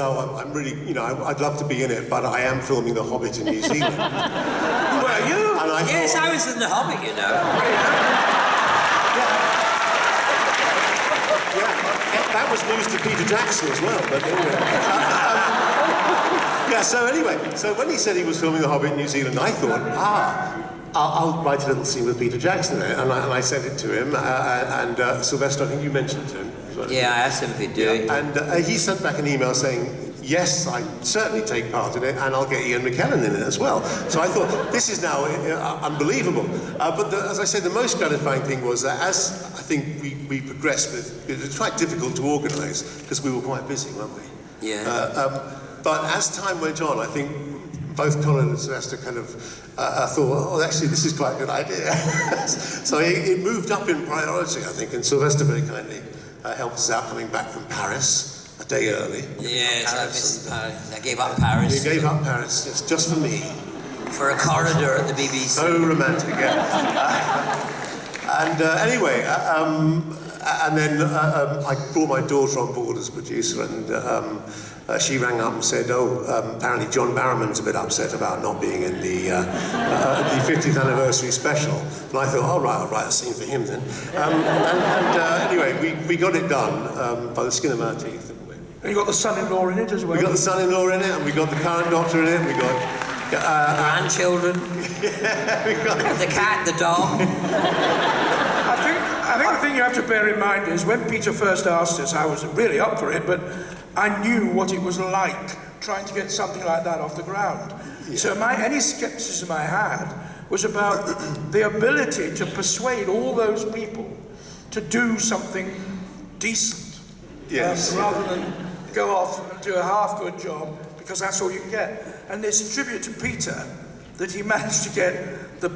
Oh, I'm really, I'd love to be in it, but I am filming The Hobbit in New Zealand. Were you? Yes, I was in The Hobbit, you know. Yeah, that was news to Peter Jackson as well, but yeah, so anyway, so when he said he was filming The Hobbit in New Zealand, I thought, I'll write a little scene with Peter Jackson in it, and I sent it to him, and Sylvester, I think you mentioned it to him. Yeah, I asked him if he'd do it. And he sent back an email saying, yes, I certainly take part in it, and I'll get Ian McKellen in it as well. So I thought, this is now unbelievable. But as I said, the most gratifying thing was that as I think we progressed with, it was quite difficult to organise, because we were quite busy, weren't we? Yeah. But as time went on, I think both Colin and Sylvester kind of thought, oh, actually, this is quite a good idea. So it moved up in priority, I think, and Sylvester very kindly helped us out coming back from Paris a day early. Yes, I missed Paris. I gave up Paris. You gave up Paris, just for me. For a corridor at the BBC. So romantic, yeah. And anyway, and then I brought my daughter on board as producer, and she rang up and said, apparently John Barrowman's a bit upset about not being in the 50th anniversary special. And I thought, all right, I'll write a scene for him then. Anyway, we got it done by the skin of our teeth. And you got the son-in-law in it as well? We got the son-in-law in it, and we got the current doctor in it, we got... grandchildren. Yeah, we got... The cat, the dog. I think the thing you have to bear in mind is when Peter first asked us, I was really up for it, but I knew what it was like trying to get something like that off the ground. Yeah. So any skepticism I had was about the ability to persuade all those people to do something decent. Yes. Rather than go off and do a half-good job, because that's all you can get. And it's a tribute to Peter that he managed to get to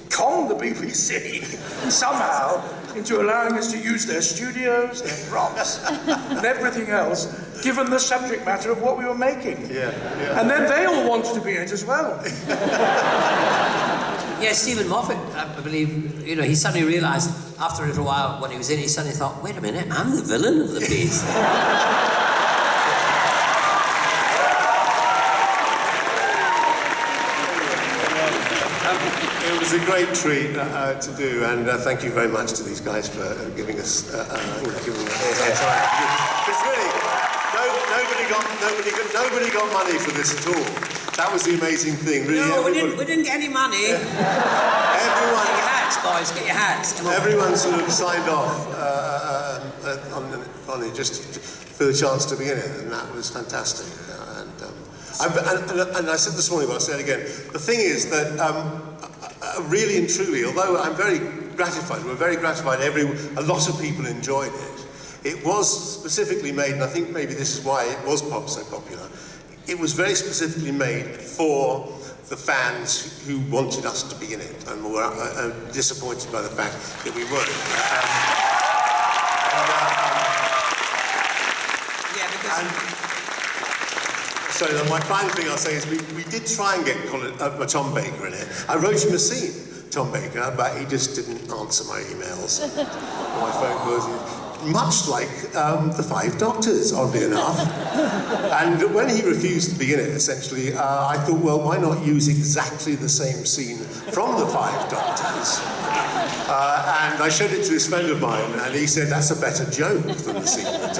con the BBC somehow into allowing us to use their studios, their props, and everything else, given the subject matter of what we were making. Yeah. And then they all wanted to be in it as well. Yeah, Stephen Moffat, I believe, he suddenly realised after a little while when he was in, he suddenly thought, wait a minute, I'm the villain of the piece. It was a great treat to do, and thank you very much to these guys for giving us giving us time. Because really, nobody got money for this at all. That was the amazing thing. Really, no, we didn't get any money. Everyone. Get your hats, boys. Get your hats. Come on. Everyone sort of signed off on it just for the chance to be in it, and that was fantastic. And I said this morning, but I'll say it again. The thing is that really and truly, although I'm very gratified, a lot of people enjoyed it. It was specifically made, and I think maybe this is why it was so popular. It was very specifically made for the fans who wanted us to be in it and were disappointed by the fact that we weren't. So my final thing I'll say is we did try and get Tom Baker in it. I wrote him a scene, Tom Baker, but he just didn't answer my emails or my phone calls. Much like the Five Doctors, oddly enough. And when he refused to be in it, essentially, I thought, well, why not use exactly the same scene from the Five Doctors? And I showed it to this friend of mine, and he said, that's a better joke than the scene with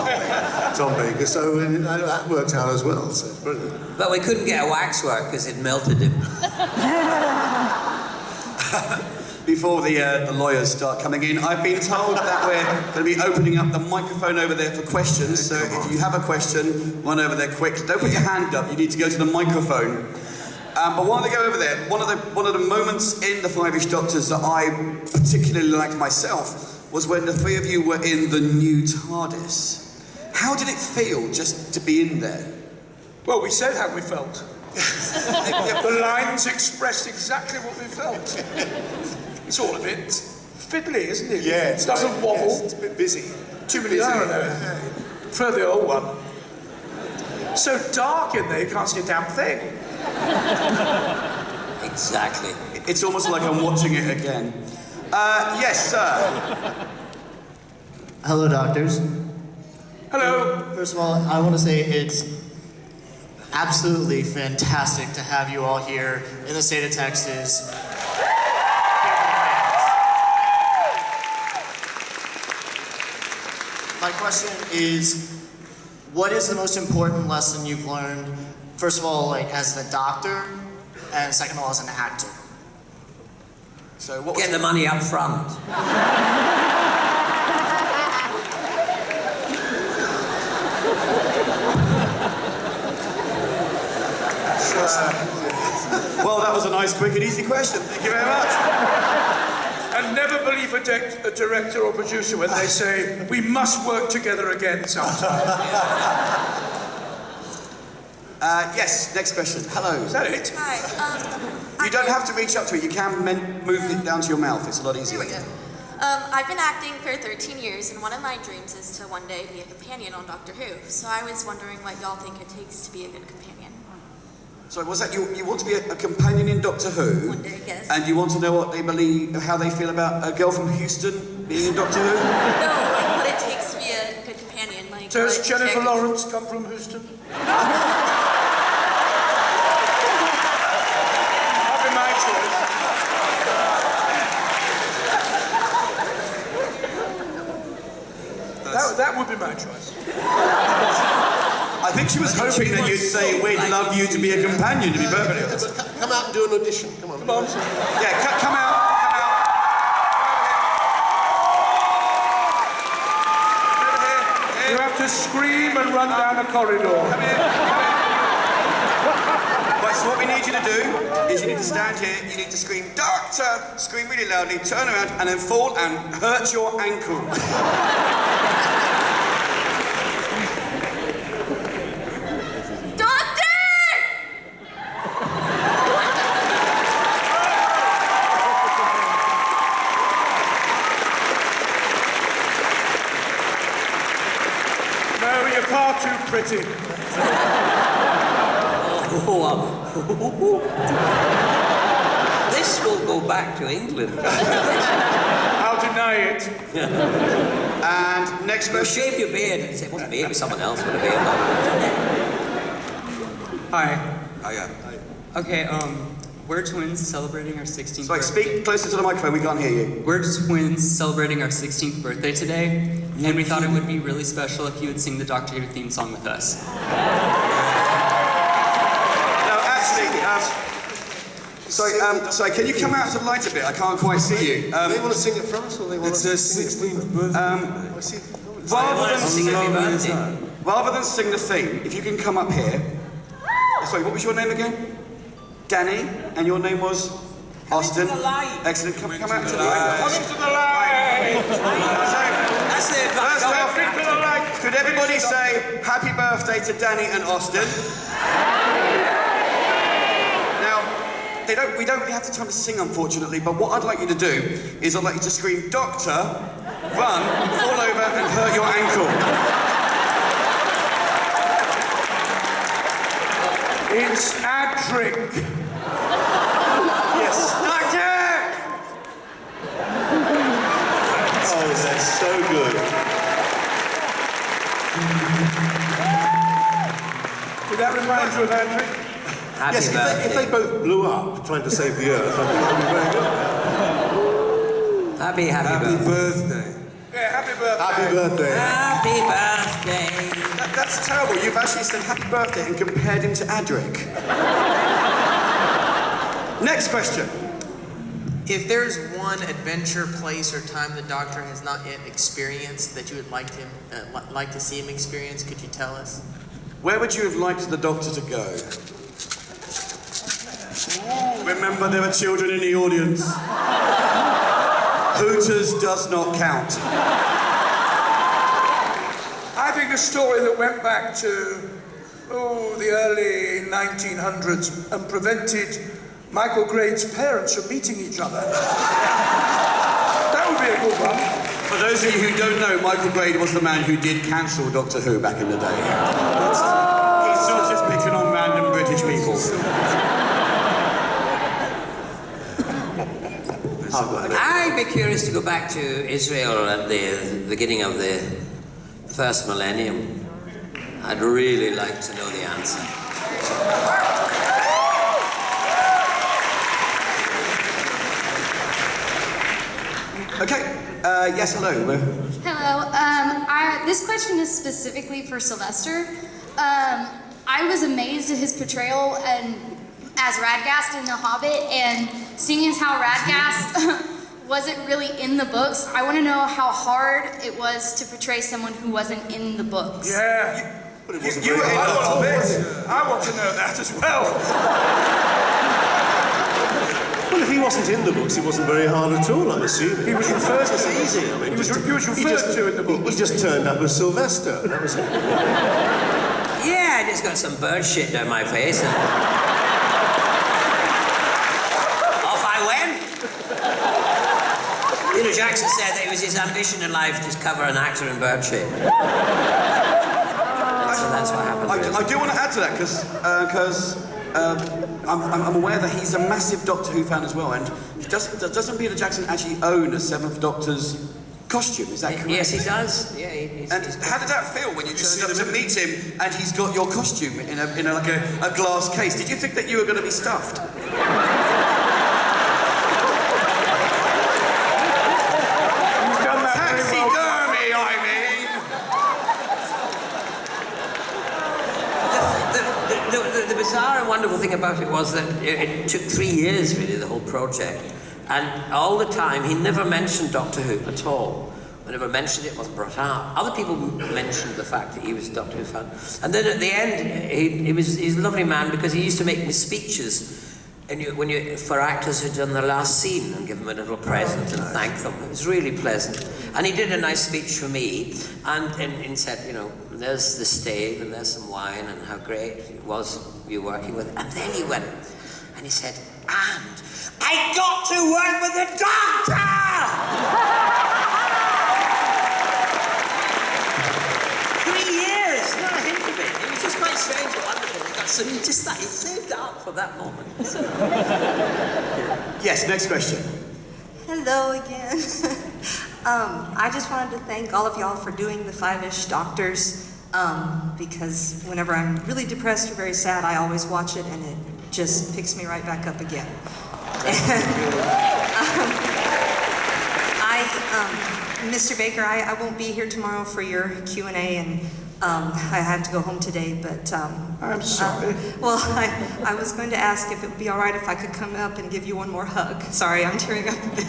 Tom Baker. So that worked out as well, so it's brilliant. But we couldn't get a waxwork because it melted him. Before the lawyers start coming in, I've been told that we're going to be opening up the microphone over there for questions. So if you have a question, run over there quick. Don't put your hand up. You need to go to the microphone. But while they go over there, one of the moments in the Five-ish Doctors that I particularly liked myself was when the three of you were in the new TARDIS. How did it feel just to be in there? Well, we said how we felt. The lines expressed exactly what we felt. It's all a bit fiddly, isn't it? Yeah, it doesn't wobble. Yes, it's a bit busy. Too many hours there. For the old one. So dark in there, you can't see a damn thing. Exactly. It's almost like I'm watching it again. Yes, sir. Hello, doctors. Hello. First of all, I want to say it's absolutely fantastic to have you all here in the state of Texas. My question is, what is the most important lesson you've learned, first of all, like as a doctor, and second of all, as an actor? So what Get the money up front. Well, that was a nice, quick and easy question. Thank you very much. And never believe a director or producer when they say, we must work together again sometime. Yes, next question. Hello. Is that it? Hi. You don't have to reach up to it. You can move it down to your mouth. It's a lot easier. There we go. I've been acting for 13 years, and one of my dreams is to one day be a companion on Doctor Who. So I was wondering what y'all think it takes to be a good companion. So was that you want to be a companion in Doctor Who? One day, I guess. And you want to know what they believe, how they feel about a girl from Houston being in Doctor Who? No, like what it takes to be a good companion. Like, Does what Jennifer character- Lawrence come from Houston? That'd be my choice. That would be my choice. I think she was hoping that you'd say, we'd love you to be a companion, to be perfectly honest. Come out and do an audition. Come on. Come on. Yeah, come out. You have to scream and run down a corridor. Come here. Right, so what we need you to do is you need to stand here, you need to scream, Doctor! Scream really loudly, turn around, and then fall and hurt your ankle. No, you're far too pretty. This will go back to England. I'll deny it. And next You question. shave your beard and say, it wasn't me, it was someone else with a beard. Hi. Oh, yeah. Okay, we're twins celebrating our 16th Sorry, birthday. speak closer to the microphone, we can't hear you. We're twins celebrating our 16th birthday today, and we thought it would be really special if you would sing the Doctor Who theme song with us. No, actually, sorry, can you come out to the light a bit? I can't quite see you. Do they want to sing it for us, or they want It's to her sing it? 16th birthday. Rather than sing the theme, if you can come up here. Sorry, what was your name again? Danny, and your name was Austin. Excellent. Come out to the light. Coming to the light! That's it. First off, Coming to the light! could everybody say happy birthday to Danny and Austin? Now, we don't really have the time to sing, unfortunately, but what I'd like you to do is I'd like you to scream, Doctor, run, fall over, and hurt your ankle. It's Adric. Yes. Doctor! Oh, they're so good. Did that remind you of Adric? Happy Yes, if they both blew up trying to save the Earth, I think that would be very good. Happy Happy birthday. birthday. Yeah, happy birthday. Happy birthday. Happy birthday. That's terrible. You've actually said happy birthday and compared him to Adric. Next question. If there's one adventure, place, or time the Doctor has not yet experienced that you would like to see him experience, could you tell us? Where would you have liked the Doctor to go? Remember, there are children in the audience. Hooters does not count. I think a story that went back to, the early 1900s and prevented Michael Grade's parents from meeting each other. That would be a good one. For those of you who don't know, Michael Grade was the man who did cancel Doctor Who back in the day. He's not just picking on random British people. I'd be curious to go back to Israel at the beginning of the first millennium. I'd really like to know the answer. Okay, yes, hello. Hello. This question is specifically for Sylvester. I was amazed at his portrayal as Radgast in The Hobbit, and seeing as how Radgast wasn't really in the books, I want to know how hard it was to portray someone who wasn't in the books. Yeah. But it wasn't You very were in hard a at all, little was bit. it? I want to know that as well. Well, if he wasn't in the books, it wasn't very hard at all, I assume. He was referred to. It's easy. I mean, He was referred to in the book. He just turned up as Sylvester. That was it. Yeah, I just got some bird shit down my face and off I went. Peter Jackson said that it was his ambition in life to cover an actor in bird shit. So that's what happened. I do want to add to that because I'm aware that he's a massive Doctor Who fan as well, and doesn't Peter Jackson actually own a Seventh Doctor's costume? Is that correct? Yes, he does. Yeah, he's How did that feel when you turned up to meet him and he's got your costume in a glass case? Did you think that you were going to be stuffed? You've done that very well. Taxidermy, I mean. The bizarre and wonderful thing about it was that it took 3 years, really, the whole project. And all the time, he never mentioned Doctor Who at all. Whenever mentioned it, wasn't brought out. Other people mentioned the fact that he was a Doctor Who fan. And then at the end, he's a lovely man because he used to make me speeches and for actors who'd done their last scene and give them a little present and thank them. It was really pleasant. And he did a nice speech for me and said, you know, there's the stave and there's some wine and how great it was you working with. And then he went and he said, and I got to work with the Doctor! 3 years, not a hint of it. It was just quite strange and wonderful. So he saved it up for that moment. So. Yes, next question. Hello again. I just wanted to thank all of y'all for doing the 5-ish Doctors, because whenever I'm really depressed or very sad, I always watch it and it just picks me right back up again. Mr. Baker, I won't be here tomorrow for your Q&A, and I have to go home today, but... I'm sorry. Well, I was going to ask if it would be all right if I could come up and give you one more hug. Sorry, I'm tearing up a bit.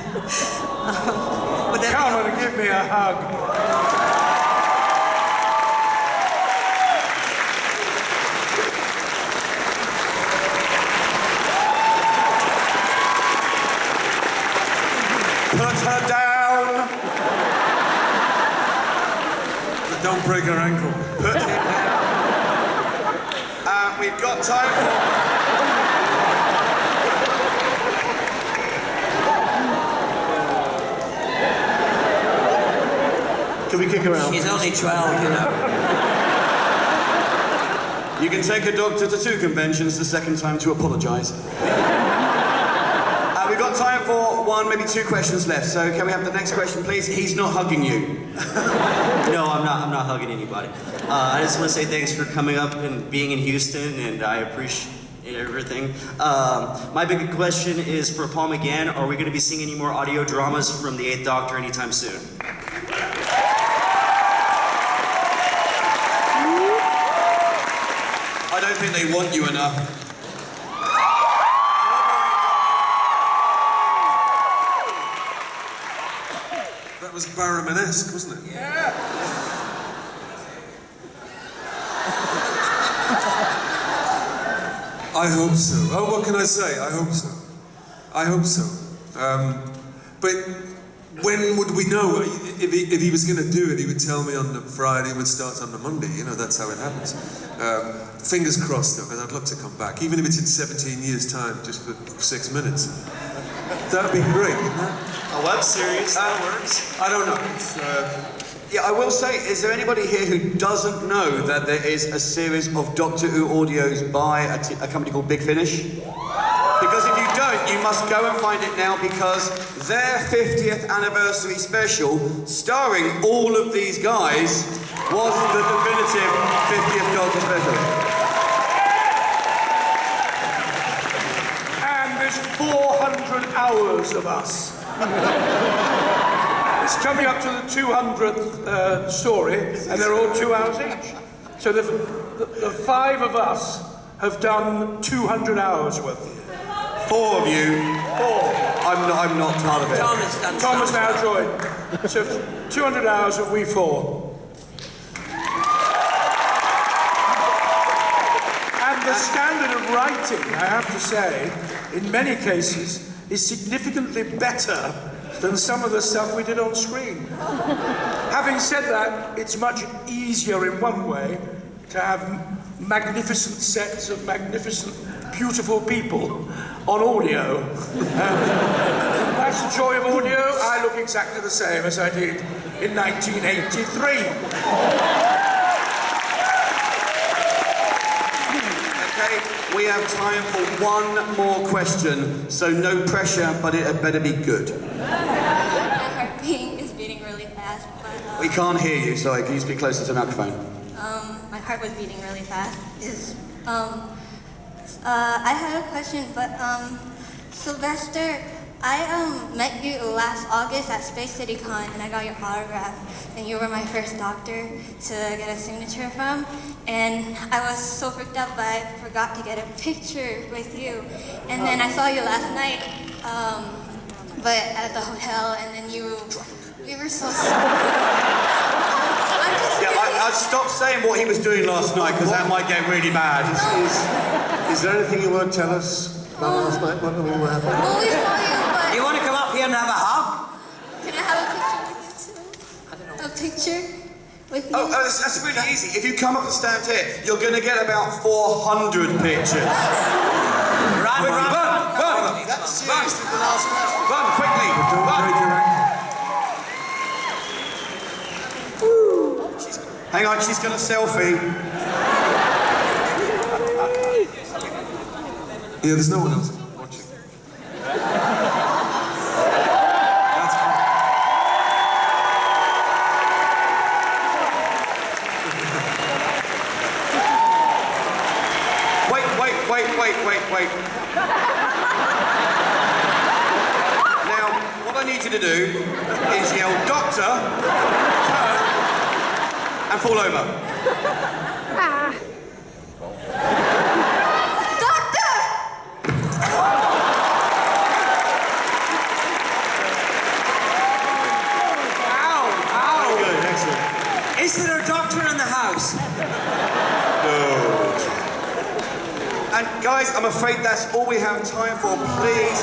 Would that Come on and give me a hug. Put her down! But don't break her ankle. Put him down. We've got time for... Can we kick her out? She's only 12, you know. You can take a doctor to 2 conventions, the second time to apologise. We've got time for 1, maybe 2 questions left, so can we have the next question, please? He's not hugging you. No, I'm not hugging anybody. I just want to say thanks for coming up and being in Houston, and I appreciate everything. My big question is for Paul McGann. Are we going to be seeing any more audio dramas from the 8th Doctor anytime soon? I don't think they want you enough. That was Barrowman-esque, wasn't it? Yeah. I hope so. Oh, what can I say? I hope so. I hope so. But when would we know? If he was going to do it, he would tell me on the Friday and would start on the Monday. You know, that's how it happens. Fingers crossed, though, because I'd love to come back. Even if it's in 17 years' time, just for 6 minutes. That'd be great, wouldn't it? A web series, that works. I don't know. Yeah, I will say, is there anybody here who doesn't know that there is a series of Doctor Who audios by a company called Big Finish? Because if you don't, you must go and find it now, because their 50th anniversary special, starring all of these guys, was the definitive 50th Doctor special. hours of us. It's coming up to the 200th story, and they're all 2 hours each. So the 5 of us have done 200 hours worth. 4 of you. 4. I'm not part of it. Tom has now joined. So 200 hours of we 4. And the standard of writing, I have to say, in many cases, is significantly better than some of the stuff we did on screen. Having said that, it's much easier in one way to have magnificent sets of magnificent, beautiful people on audio. That's the joy of audio. I look exactly the same as I did in 1983. Okay, we have time for one more question, so no pressure, but it had better be good. My heart is beating really fast, but... We can't hear you, sorry, can you speak closer to the microphone? My heart was beating really fast. I had a question, but Sylvester, I met you last August at Space City Con, and I got your autograph, and you were my first doctor to get a signature from, and I was so freaked out, but I forgot to get a picture with you, and then I saw you last night, but at the hotel, and then you were so I'd stop saying what he was doing last night, because that might get really bad. Is there anything you want to tell us about last night? What happened? Well, we saw you, but... You want to come up here and have a hug? Can I have a picture with you too? A picture with you? Oh, that's really easy. If you come up and stand here, you're going to get about 400 pictures. Run! That's seriously the last question. Run, quickly! Don't break your ankle. Hang on, she's going to selfie. Yeah, there's no one else watching. That's fine. Wait. Now, what I need you to do is yell, "Doctor!" turn, and fall over. Doctor! Ow! Good, excellent. Is there a doctor in the house? And guys, I'm afraid that's all we have time for. Please